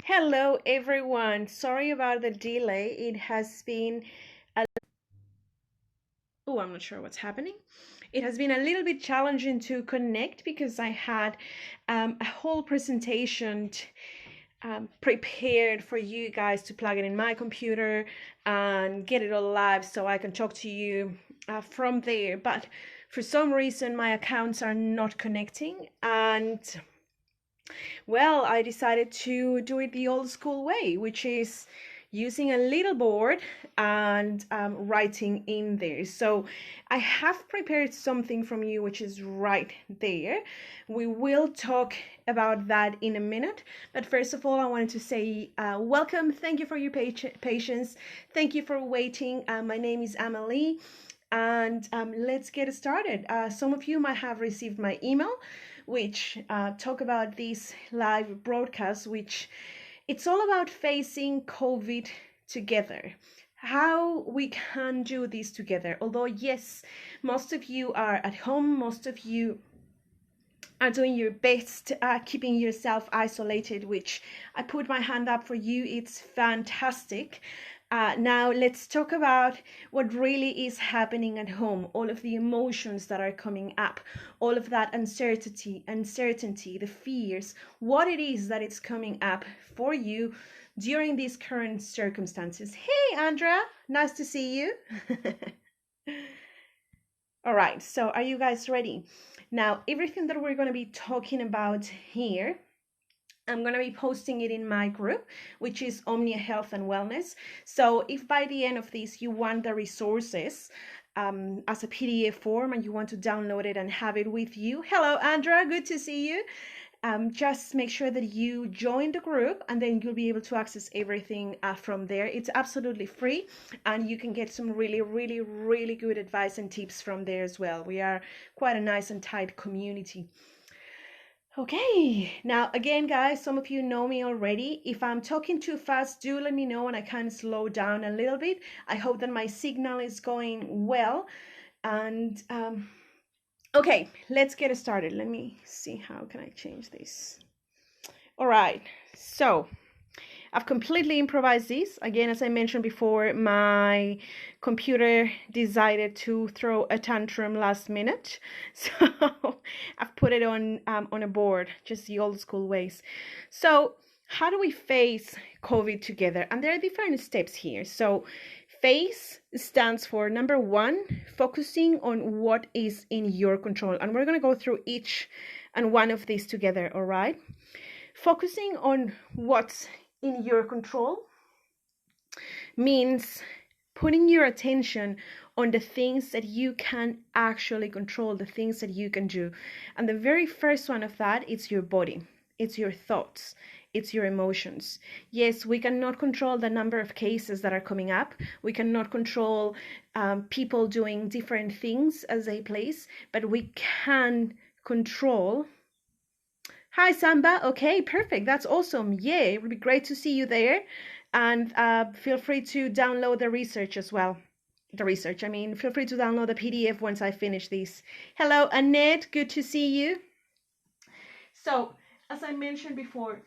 Hello everyone. Sorry about the delay. It has been I'm not sure what's happening. It has been a little bit challenging to connect because I had a whole presentation prepared for you guys to plug it in my computer and get it all live so I can talk to you from there. But for some reason, my accounts are not connecting, and well, I decided to do it the old school way, which is using a little board and writing in there. So I have prepared something from you, which is right there. We will talk about that in a minute. But first of all, I wanted to say welcome. Thank you for your patience. Thank you for waiting. My name is Amelie, and let's get started. Some of you might have received my email, which talk about this live broadcast, which it's all about facing COVID together, how we can do this together. Although, yes, most of you are at home, most of you are doing your best, keeping yourself isolated, which I put my hand up for you. It's fantastic. Now let's talk about what really is happening at home, all of the emotions that are coming up, all of that uncertainty, the fears, what it is that it's coming up for you during these current circumstances. Hey, Andrea, nice to see you. All right, so are you guys ready? Now, everything that we're going to be talking about here, I'm going to be posting it in my group, which is Omnia Health and Wellness. So if by the end of this you want the resources as a PDF form and you want to download it and have it with you, hello, Andrea, good to see you. Just make sure that you join the group, and then you'll be able to access everything from there. It's absolutely free, and you can get some really, really, really good advice and tips from there as well. We are quite a nice and tight community. Okay, now again, guys, some of you know me already. If I'm talking too fast, do let me know and I can slow down a little bit. I hope that my signal is going well. And okay, let's get started. Let me see, how can I change this? All right, so I've completely improvised this. Again, as I mentioned before, my computer decided to throw a tantrum last minute. So I've put it on a board, just the old school ways. So how do we face COVID together? And there are different steps here. So FACE stands for, number one, focusing on what is in your control. And we're going to go through each and one of these together, all right? Focusing on what's in your control means putting your attention on the things that you can actually control, the things that you can do. And the very first one of that is your body. It's your thoughts. It's your emotions. Yes, we cannot control the number of cases that are coming up. We cannot control people doing different things as they please, but we can control. Hi, Samba. Okay, perfect. That's awesome. Yeah, it would be great to see you there. And feel free to download the research as well. Feel free to download the PDF once I finish this. Hello, Annette. Good to see you. So, as I mentioned before,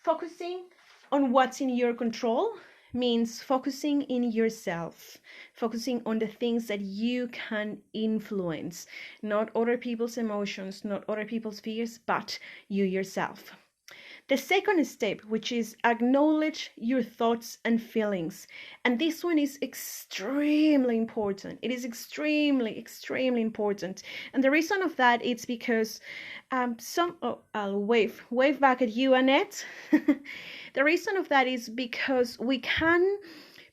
focusing on what's in your control means focusing in yourself, focusing on the things that you can influence, not other people's emotions, not other people's fears, but you yourself. The second step, which is acknowledge your thoughts and feelings. And this one is extremely important. It is extremely, extremely important. And the reason of that is because I'll wave back at you, Annette. The reason of that is because we can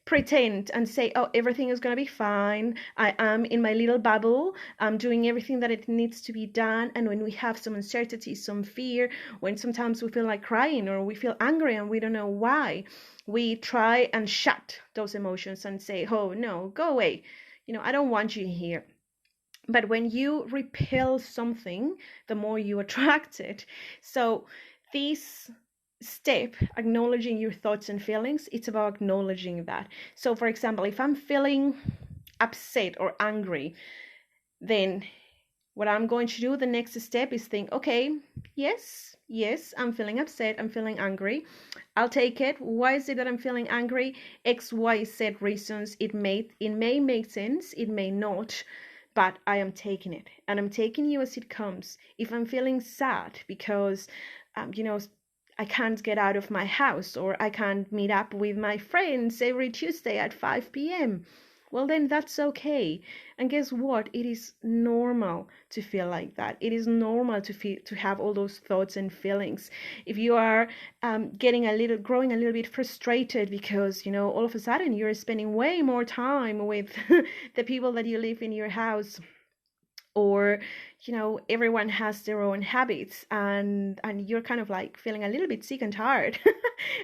pretend and say, oh, everything is going to be fine. I am in my little bubble. I'm doing everything that it needs to be done. And when we have some uncertainty, some fear, when sometimes we feel like crying or we feel angry and we don't know why, we try and shut those emotions and say, oh, no, go away. I don't want you here. But when you repel something, the more you attract it. So this step, acknowledging your thoughts and feelings, it's about acknowledging that. So for example, if I'm feeling upset or angry, then What I'm going to do, the next step is think, okay, yes, I'm feeling upset, I'm feeling angry. I'll take it. Why is it that I'm feeling angry? X, Y, Z reasons. It may make sense, it may not, but I am taking it, and I'm taking you as it comes. If I'm feeling sad because, you know, I can't get out of my house, or I can't meet up with my friends every Tuesday at 5 p.m., well, then that's okay. And guess what? It is normal to feel like that. It is normal to have all those thoughts and feelings. If you are growing a little bit frustrated because, all of a sudden you're spending way more time with the people that you live in your house, or everyone has their own habits, and you're kind of like feeling a little bit sick and tired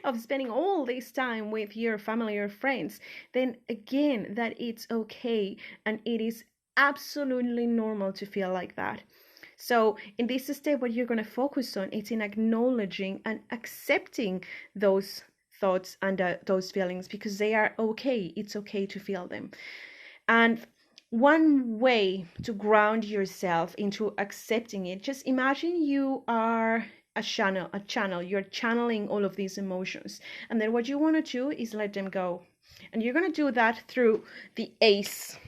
of spending all this time with your family or friends, then again, that it's okay, and it is absolutely normal to feel like that. So in this step, what you're going to focus on is in acknowledging and accepting those thoughts and those feelings, because they are okay. It's okay to feel them. And one way to ground yourself into accepting it, just imagine you are a channel. You're channeling all of these emotions. And then what you want to do is let them go. And you're going to do that through the ACE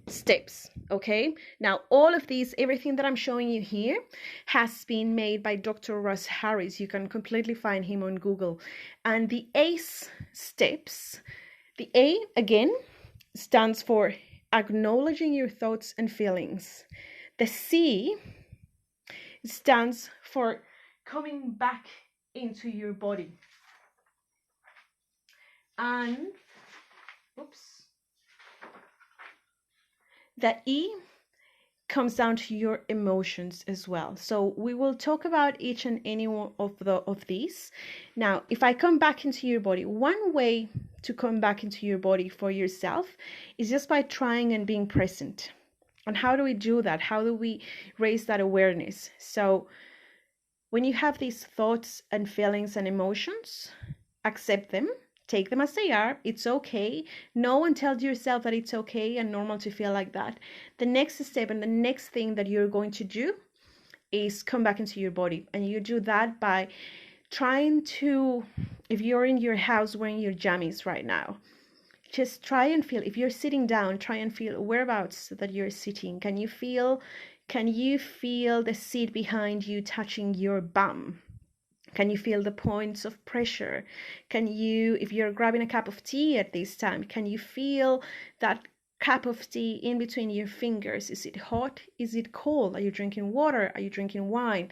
steps. Okay, now all of these, everything that I'm showing you here, has been made by Dr. Russ Harris. You can completely find him on Google. And the ACE steps, the A again stands for acknowledging your thoughts and feelings. The C stands for coming back into your body. And the E comes down to your emotions as well. So we will talk about each and any one of these. Now, if I come back into your body, one way to come back into your body for yourself is just by trying and being present. And how do we do that? How do we raise that awareness? So when you have these thoughts and feelings and emotions, accept them. Take them as they are. It's okay. Know and tell yourself that it's okay and normal to feel like that. The next step and the next thing that you're going to do is come back into your body. And you do that by trying to, if you're in your house wearing your jammies right now, just try and feel, if you're sitting down, try and feel whereabouts that you're sitting. Can you feel the seat behind you touching your bum? Can you feel the points of pressure? Can you, if you're grabbing a cup of tea at this time, can you feel that cup of tea in between your fingers? Is it hot? Is it cold? Are you drinking water? Are you drinking wine?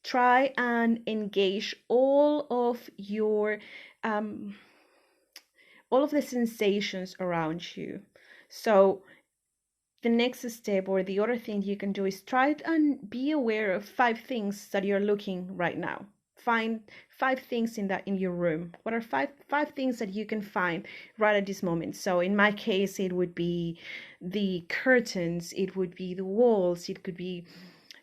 Try and engage all of your, all of the sensations around you. So the next step, or the other thing you can do, is try and be aware of 5 things that you're looking right now. Find 5 things in your room. What are five things that you can find right at this moment? So in my case, it would be the curtains, it would be the walls, it could be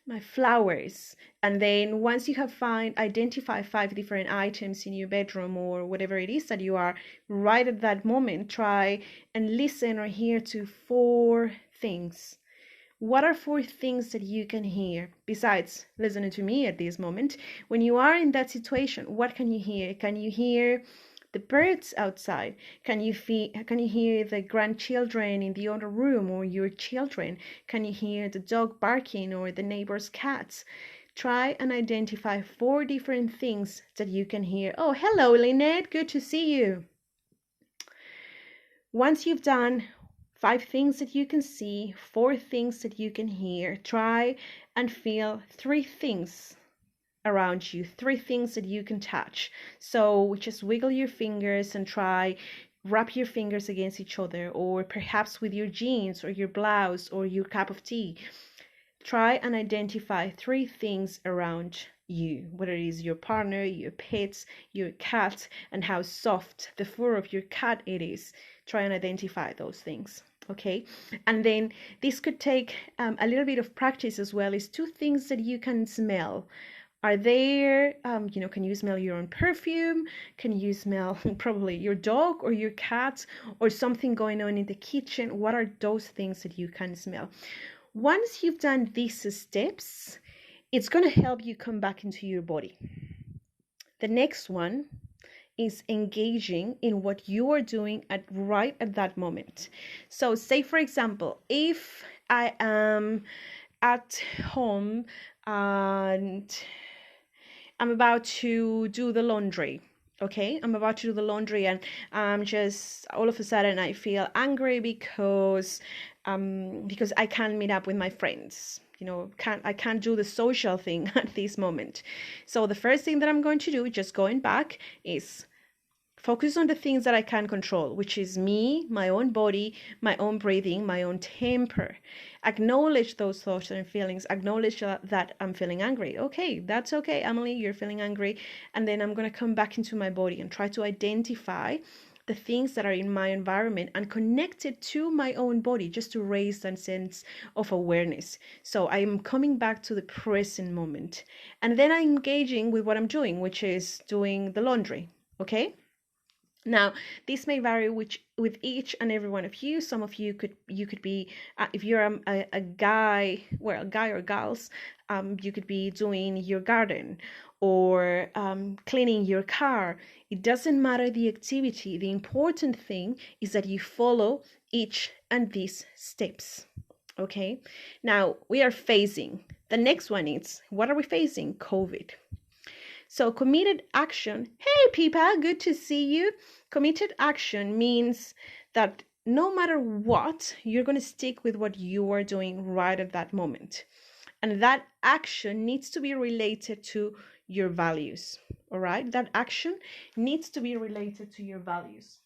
my flowers. And then once you have identify 5 different items in your bedroom or whatever it is that you are right at that moment, try and listen or hear to 4 things. What are 4 things that you can hear besides listening to me at this moment? When you are in that situation, what can you hear? Can you hear the birds outside? Can you hear the grandchildren in the other room, or your children? Can you hear the dog barking or the neighbor's cats? Try and identify 4 different things that you can hear. Oh, hello, Lynette. Good to see you. Once you've done 5 things that you can see, 4 things that you can hear, try and feel 3 things around you, 3 things that you can touch. So just wiggle your fingers and try wrap your fingers against each other, or perhaps with your jeans or your blouse or your cup of tea. Try and identify 3 things around you, whether it is your partner, your pets, your cat, and how soft the fur of your cat it is. Try and identify those things. Okay, and then this could take a little bit of practice as well. Is 2 things that you can smell. Are there, can you smell your own perfume? Can you smell probably your dog or your cat or something going on in the kitchen? What are those things that you can smell? once you've done these steps, it's going to help you come back into your body. The next one is engaging in what you are doing right at that moment. So say, for example, if I am at home and I'm about to do the laundry. Okay, I'm about to do the laundry and just all of a sudden I feel angry because I can't meet up with my friends. I can't do the social thing at this moment. So the first thing that I'm going to do, just going back, is focus on the things that I can control, which is me, my own body, my own breathing, my own temper. Acknowledge those thoughts and feelings. Acknowledge that I'm feeling angry. Okay, that's okay, Emily, you're feeling angry. And then I'm going to come back into my body and try to identify the things that are in my environment and connect it to my own body, just to raise that sense of awareness. So I'm coming back to the present moment. And then I'm engaging with what I'm doing, which is doing the laundry. Okay? Now, this may vary with each and every one of you. Some of you could be, if you're a guy, well, guy or gals, you could be doing your garden or cleaning your car. It doesn't matter the activity. The important thing is that you follow each and these steps. Okay. Now we are facing, the next one is, what are we facing? COVID. So committed action, hey Pipa, good to see you. Committed action means that no matter what, you're going to stick with what you are doing right at that moment. And that action needs to be related to your values, all right? That action needs to be related to your values.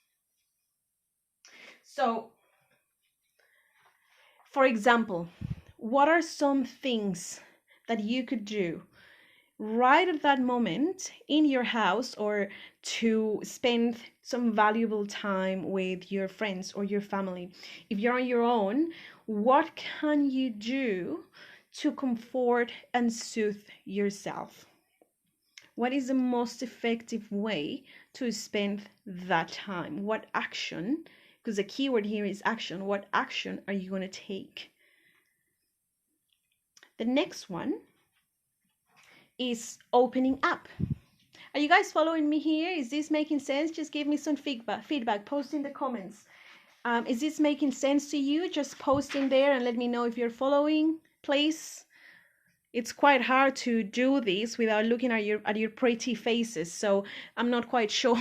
So, for example, what are some things that you could do right at that moment in your house, or to spend some valuable time with your friends or your family? If you're on your own, what can you do to comfort and soothe yourself? What is the most effective way to spend that time? What action, because the keyword here is action, what action are you going to take? The next one is opening up. Are you guys following me here? Is this making sense? Just give me some feedback. Post in the comments. Is this making sense to you? Just post in there and let me know if you're following, please. It's quite hard to do this without looking at your pretty faces, so I'm not quite sure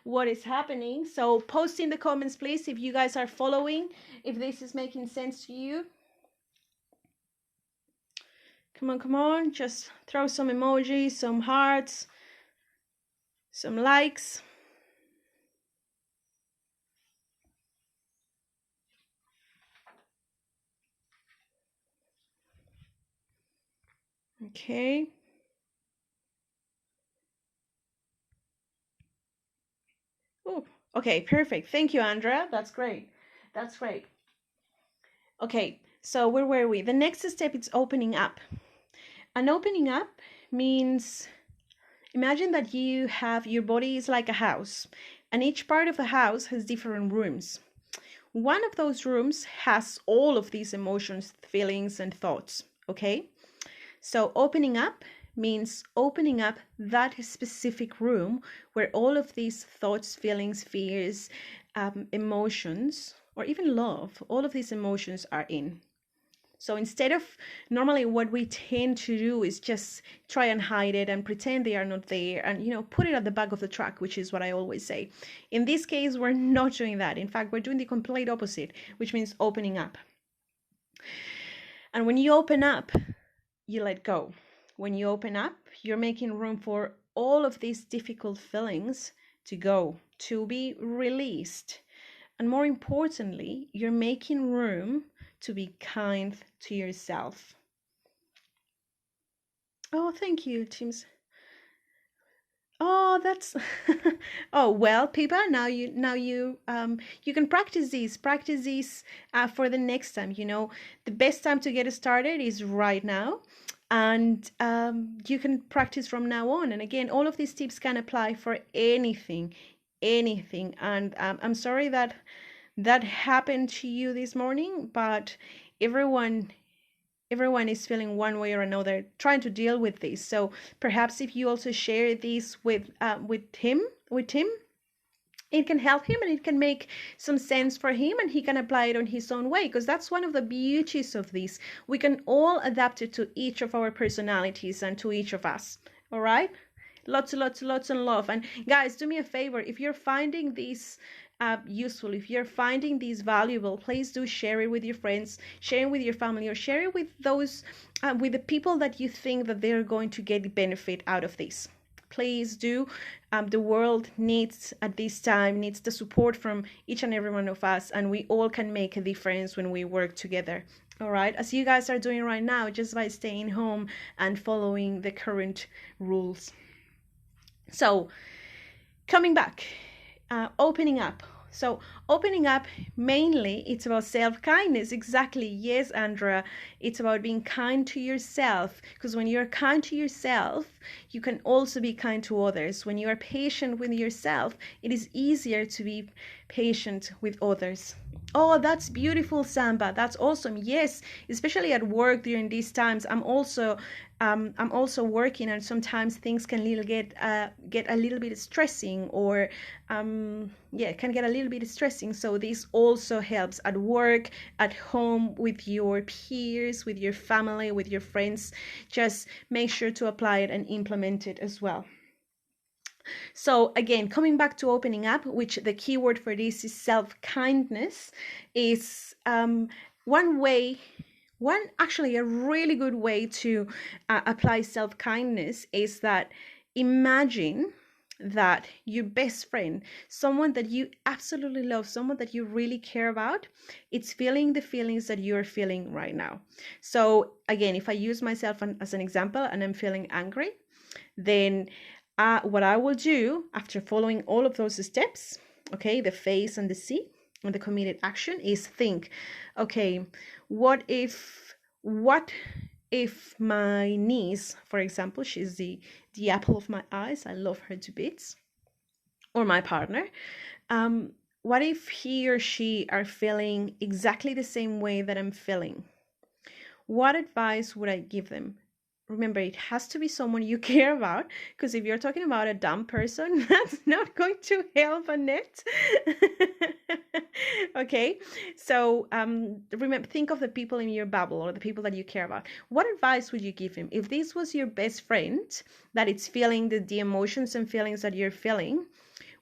what is happening. So post in the comments, please, if you guys are following, if this is making sense to you. Come on, just throw some emojis, some hearts, some likes. Okay. Oh, okay, perfect. Thank you, Andrea. That's great. That's great. Okay, so where were we? The next step is opening up. And opening up means, imagine that your body is like a house, and each part of the house has different rooms. One of those rooms has all of these emotions, feelings, and thoughts, okay? So opening up means opening up that specific room where all of these thoughts, feelings, fears, emotions, or even love, all of these emotions are in. So instead of, normally what we tend to do is just try and hide it and pretend they are not there and, put it at the back of the truck, which is what I always say. In this case, we're not doing that. In fact, we're doing the complete opposite, which means opening up. And when you open up, you let go. When you open up, you're making room for all of these difficult feelings to go, to be released. And more importantly, you're making room to be kind to yourself. Oh, thank you, James. Oh, that's oh well, Pipa. Now you you can practice these for the next time. The best time to get started is right now, and you can practice from now on. And again, all of these tips can apply for anything. And I'm sorry that happened to you this morning, but everyone is feeling one way or another, trying to deal with this. So perhaps if you also share this with him, it can help him, and it can make some sense for him, and he can apply it on his own way, because that's one of the beauties of this. We can all adapt it to each of our personalities and to each of us. All right, lots and love. And guys, do me a favor, if you're finding this useful, if you're finding these valuable, please do share it with your friends, share it with your family, or share it with those with the people that you think that they're going to get benefit out of this. Please do. The world needs, at this time, needs the support from each and every one of us, and we all can make a difference when we work together. All right, as you guys are doing right now, just by staying home and following the current rules. So coming back, opening up. So opening up, mainly it's about self-kindness. Exactly. Yes, Andrea, it's about being kind to yourself, because when you're kind to yourself, you can also be kind to others. When you are patient with yourself, it is easier to be patient with others. Oh, that's beautiful, Samba. That's awesome. Yes, especially at work during these times. I'm also working, and sometimes things can get a little bit stressing, or can get a little bit stressing. So this also helps at work, at home, with your peers, with your family, with your friends. Just make sure to apply it and implement it as well. So again, coming back to opening up, which the keyword for this is self-kindness, is actually a really good way to apply self-kindness is that imagine that your best friend, someone that you absolutely love, someone that you really care about, it's feeling the feelings that you're feeling right now. So again, if I use myself as an example, and I'm feeling angry, then what I will do after following all of those steps, okay, the face and the C and the committed action, is think, okay, what if my niece, for example, she's the apple of my eyes, I love her to bits, or my partner, what if he or she are feeling exactly the same way that I'm feeling? What advice would I give them? Remember, it has to be someone you care about, because if you're talking about a dumb person, that's not going to help Annette. Okay, so remember, think of the people in your bubble, or the people that you care about. What advice would you give him? If this was your best friend, that it's feeling the emotions and feelings that you're feeling,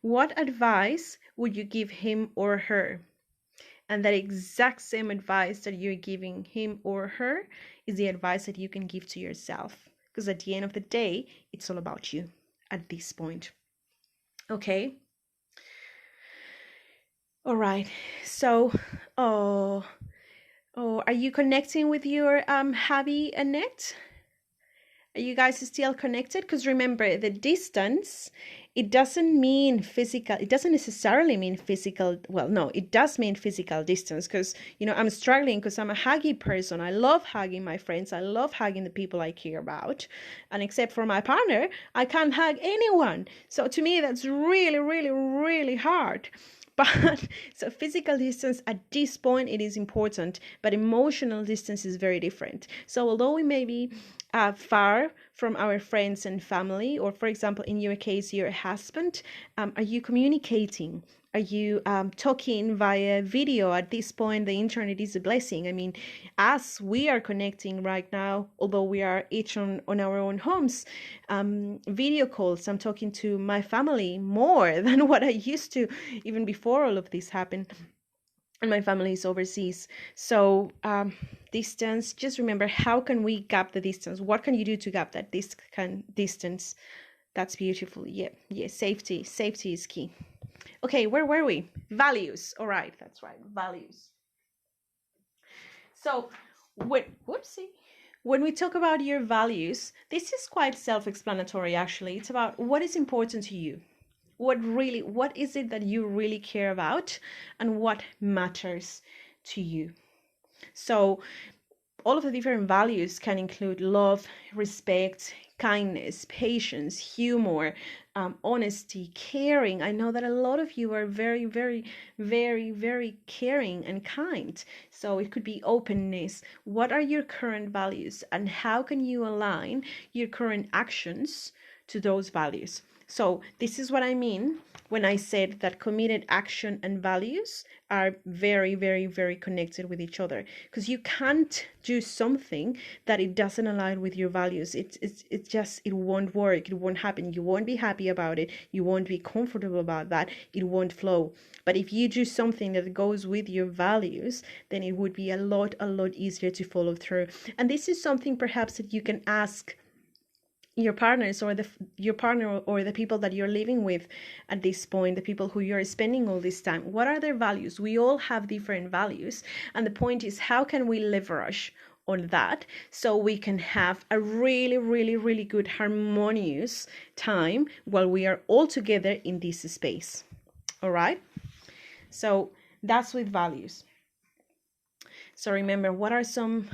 what advice would you give him or her? And that exact same advice that you're giving him or her is the advice that you can give to yourself. Because at the end of the day, it's all about you at this point. Okay? All right. So, are you connecting with your hubby, Annette? Are you guys still connected? Because remember, the distance, it doesn't mean physical. It doesn't necessarily mean physical. Well, no, it does mean physical distance, because, I'm struggling because I'm a huggy person. I love hugging my friends. I love hugging the people I care about. And except for my partner, I can't hug anyone. So to me, that's really, really, really hard. But so physical distance at this point, it is important, but emotional distance is very different. So although we may be far from our friends and family, or for example, in your case, your husband, are you communicating? Are you talking via video? At this point, the internet is a blessing. I mean, as we are connecting right now, although we are each on our own homes, video calls, I'm talking to my family more than what I used to even before all of this happened. And my family is overseas. So distance, just remember, how can we gap the distance? What can you do to gap that distance? That's beautiful. Yeah, safety is key. Okay, where were we? Values. All right, that's right, values. So when we talk about your values, this is quite self-explanatory, actually. It's about what is important to you. What is it that you really care about, and what matters to you? So all of the different values can include love, respect, kindness, patience, humor, honesty, caring. I know that a lot of you are very, very, very, very caring and kind. So it could be openness. What are your current values, and how can you align your current actions to those values? So this is what I mean when I said that committed action and values are very, very, very connected with each other, because you can't do something that it doesn't align with your values. It just, it won't work. It won't happen. You won't be happy about it. You won't be comfortable about that. It won't flow. But if you do something that goes with your values, then it would be a lot easier to follow through. And this is something perhaps that you can ask your partners, or your partner, or the people that you're living with at this point, the people who you're spending all this time. What are their values? We all have different values, and the point is, how can we leverage on that so we can have a really, really, really good harmonious time while we are all together in this space? All right, so that's with values. So remember, what are some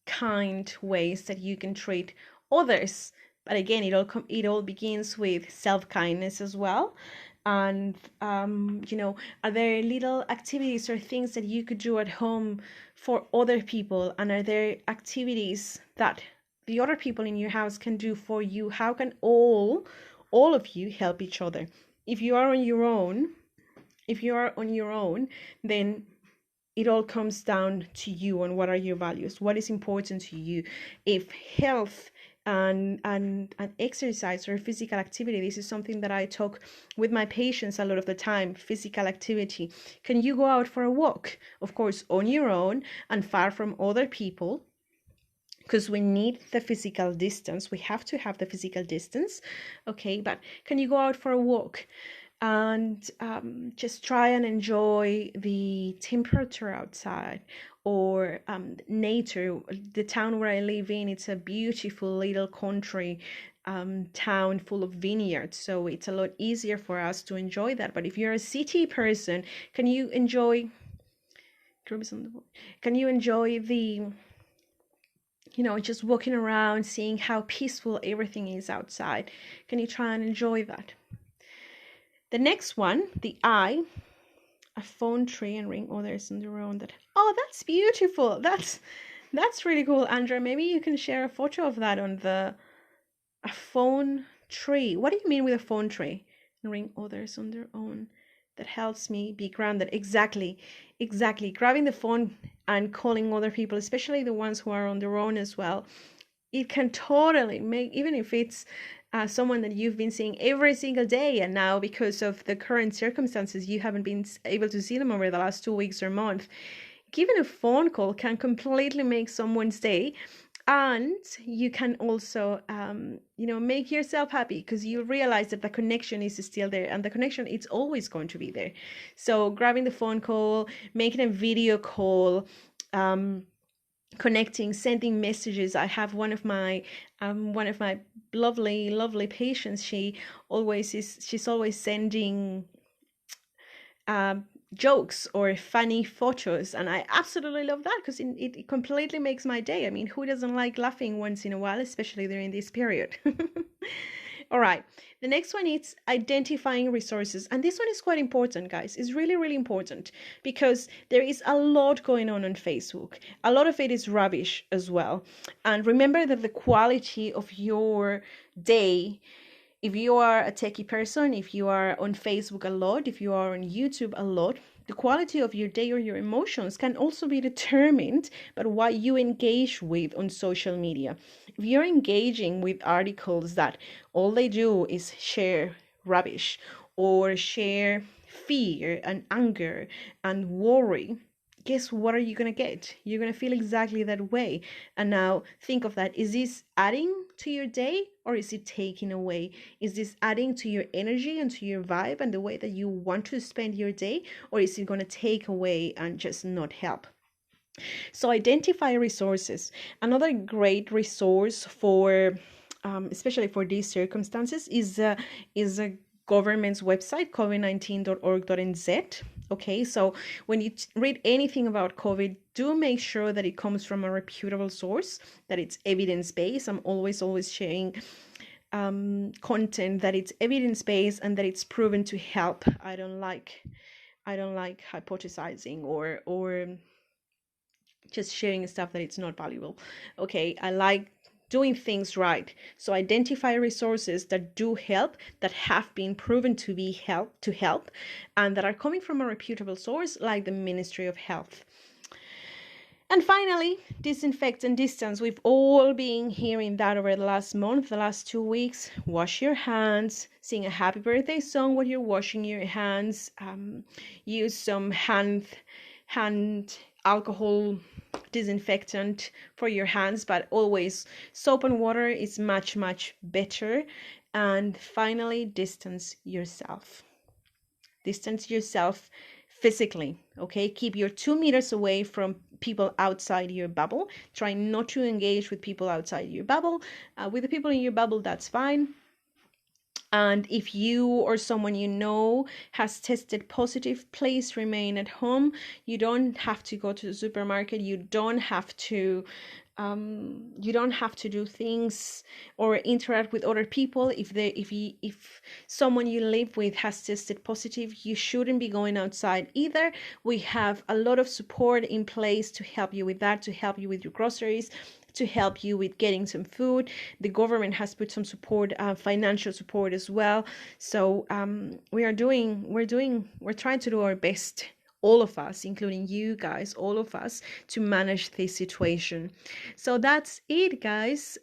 kind ways that you can treat others? But again, it all begins with self-kindness as well. And are there little activities or things that you could do at home for other people? And are there activities that the other people in your house can do for you? How can all of you help each other? If you are on your own, then it all comes down to you on what are your values, what is important to you. If health and exercise or physical activity, this is something that I talk with my patients a lot of the time. Physical activity. Can you go out for a walk? Of course, on your own and far from other people, because we need the physical distance. We have to have the physical distance. Okay, but can you go out for a walk and just try and enjoy the temperature outside, or nature? The town where I live in, it's a beautiful little country town full of vineyards, so it's a lot easier for us to enjoy that. But if you're a city person, can you enjoy the just walking around, seeing how peaceful everything is outside? Can you try and enjoy that? The next one, the I, a phone tree and ring others on their own. That's beautiful. That's really cool, Andrea. Maybe you can share a photo of that on a phone tree. What do you mean with a phone tree? And ring others on their own. That helps me be grounded. Exactly. Grabbing the phone and calling other people, especially the ones who are on their own as well. It can totally make, even if it's someone that you've been seeing every single day, and now because of the current circumstances you haven't been able to see them over the last 2 weeks or month, giving a phone call can completely make someone's day. And you can also make yourself happy, because you realize that the connection is still there, and the connection, it's always going to be there. So grabbing the phone call, making a video call, connecting, sending messages. I have one of my lovely patients. She's always sending jokes or funny photos, and I absolutely love that, because it completely makes my day. I mean, who doesn't like laughing once in a while, especially during this period? All right, the next one is identifying resources, and this one is quite important, guys. It's really, really important, because there is a lot going on Facebook. A lot of it is rubbish as well. And remember that the quality of your day, if you are a techie person, if you are on Facebook a lot, if you are on YouTube a lot, the quality of your day or your emotions can also be determined by what you engage with on social media. If you're engaging with articles that all they do is share rubbish, or share fear and anger and worry, guess what are you going to get? You're going to feel exactly that way. And now think of that. Is this adding to your day, or is it taking away? Is this adding to your energy and to your vibe and the way that you want to spend your day, or is it going to take away and just not help? So identify resources. Another great resource for especially for these circumstances is a government's website, covid19.org.nz. Okay, so when you read anything about COVID, do make sure that it comes from a reputable source, that it's evidence-based. I'm always sharing content that it's evidence-based and that it's proven to help. I don't like hypothesizing or just sharing stuff that it's not valuable. Okay, I like doing things right. So identify resources that do help, that have been proven to help, and that are coming from a reputable source like the Ministry of Health. And finally, disinfect and distance. We've all been hearing that over the last month, the last 2 weeks. Wash your hands, sing a happy birthday song while you're washing your hands, use some hand alcohol disinfectant for your hands, but always soap and water is much better. And finally, distance yourself physically. Okay, keep your 2 meters away from people outside your bubble. Try not to engage with people outside your bubble. With the people in your bubble, that's fine. And if you or someone you know has tested positive, please remain at home. You don't have to go to the supermarket. You don't have to do things or interact with other people. If someone you live with has tested positive, you shouldn't be going outside either. We have a lot of support in place to help you with that, to help you with your groceries, to help you with getting some food. The government has put some support, financial support as well. So we're trying to do our best, all of us, including you guys, all of us, to manage this situation. So that's it, guys.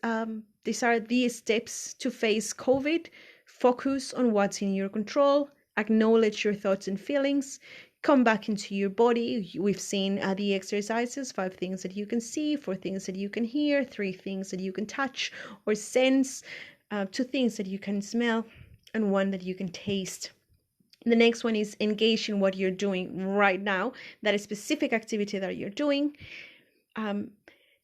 These are the steps to face COVID. Focus on what's in your control. Acknowledge your thoughts and feelings. Come back into your body. We've seen the exercises: 5 things that you can see, 4 things that you can hear, 3 things that you can touch or sense, 2 things that you can smell, and 1 that you can taste. The next one is engage in what you're doing right now, that specific activity that you're doing.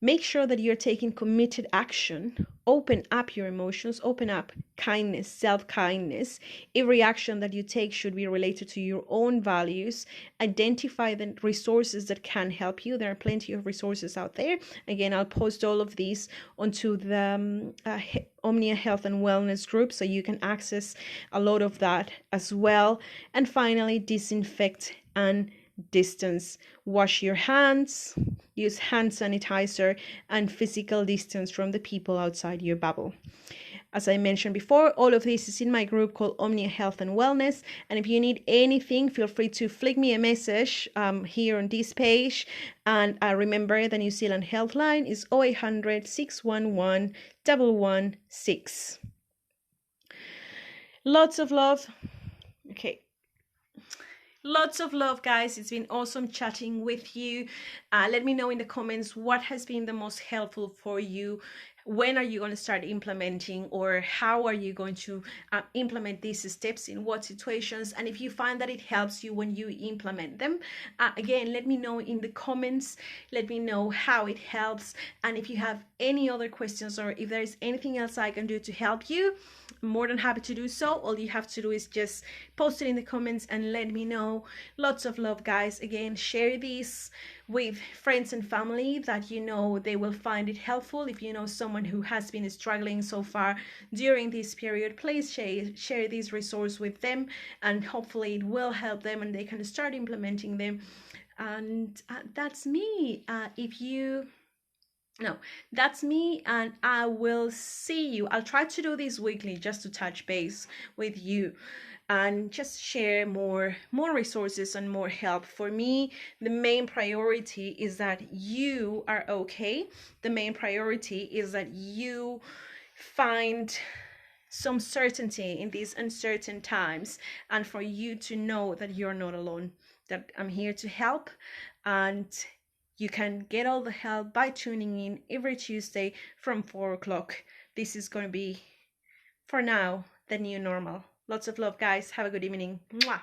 Make sure that you're taking committed action. Open up your emotions, open up kindness, self-kindness. Every action that you take should be related to your own values. Identify the resources that can help you. There are plenty of resources out there. Again, I'll post all of these onto the Omnia Health and Wellness group, so you can access a lot of that as well. And finally, disinfect and distance. Wash your hands, use hand sanitizer, and physical distance from the people outside your bubble. As I mentioned before, all of this is in my group called Omnia Health and Wellness. And if you need anything, feel free to flick me a message here on this page. And remember, the New Zealand Health line is 0800 611 116. Lots of love. Okay. Lots of love, guys. It's been awesome chatting with you. Let me know in the comments what has been the most helpful for you. When are you going to start implementing, or how are you going to implement these steps, in what situations? And if you find that it helps you when you implement them, again, let me know in the comments. Let me know how it helps. And if you have any other questions, or if there's anything else I can do to help you, I'm more than happy to do so. All you have to do is just post it in the comments and let me know. Lots of love, guys. Again, share these with friends and family that you know they will find it helpful. If you know someone who has been struggling so far during this period, please share this resource with them, and hopefully it will help them and they can start implementing them. And that's me. That's me, and I will see you. I'll try to do this weekly, just to touch base with you and just share more resources and more help. For me, the main priority is that you are okay. The main priority is that you find some certainty in these uncertain times, and for you to know that you're not alone, that I'm here to help. And you can get all the help by tuning in every Tuesday from 4 o'clock. This is going to be, for now, the new normal. Lots of love, guys. Have a good evening. Mwah.